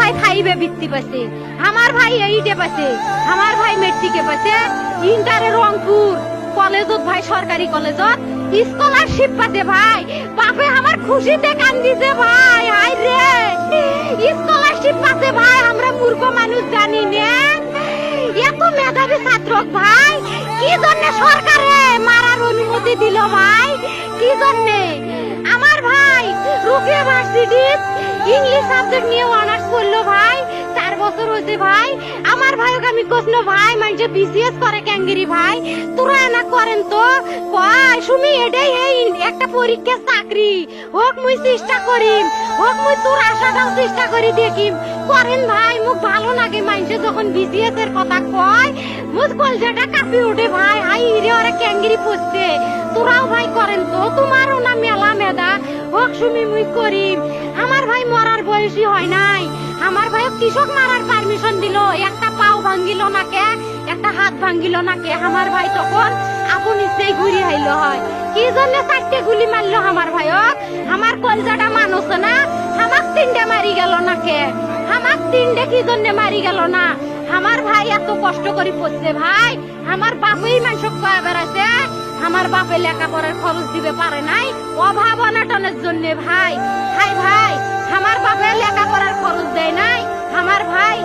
ভাই ফাইভে বৃত্তি পাচ্ছে, আমার ভাই এইটে পাচ্ছে, আমার ভাই মেট্রিকে পাচ্ছে, ইন্টারে রংপুর কলেজত ভাই সরকারি কলেজত স্কলারশিপ পাচ্ছে ভাই। বাপে আমার খুশিতে কান্দিছে ভাই, হাই রে স্কলারশিপ পাচ্ছে ভাই। আমরা মূর্খ মানুষ জানি না এত মেধাবী ছাত্র ভাই কি জন্য সরকারে মারার অনুমতি দিল ভাই, কি জন্য? আমার ভাই রুকিয়া ভার্সিটি ইংলিশ সাবজেক্ট নিয়ে অনার্স করলো ভাই, 4 বছর হয়েছে ভাই। আমার ভাইকে আমি কইল ভাই মানে বিসিএস করে ক্যাঙ্গেরি ভাই, তোরা না করেন তো কয় সুমি এটাই এই একটা পরীক্ষা চাকরি হোক মুই চেষ্টা করিম, হোক মুই তোর আশাটাও চেষ্টা করি দেখিম করেন ভাই। মুখ ভালো লাগে মানুষে যখন বিসিএস এর কথা কয়, মুখ কলজাটা কাঁপি ওঠে ভাই, হাই রে ওরা ক্যাঙ্গেরি পড়ছে। তোরাও ভাই করেন তো, তোমারও না মেলা মেধা, হোক সুমি মুই করিম। আমার ভাই মরার বয়সী হয় নাই, আমার ভাই কৃষক মারার পারমিশন দিল, একটা পাও ভাঙ্গিল না কে, একটা হাত ভাঙ্গিল না কে। আমার ভাই তখন আপন ইচ্ছেই ঘুরি আইলো হয়, কি জন্য 4টে গুলি মারলো আমার ভাইক? আমার কলজাটা মানুষ না, আমার 3টে মারি গেল না কে? আমার 3টে কি জন্য মারি গেল না? আমার ভাই এত কষ্ট করে পড়ছে ভাই, আমার বাপেই মানুষ কয়ে বেড়াচ্ছে, আমার বাপে লেখাপড়ার খরচ দিবে পারে নাই অভাব অনাটনের জন্য ভাই। হাই ভাই আমার বাপে লেখাপড়ার খরচ দেয় নাই, আমার ভাই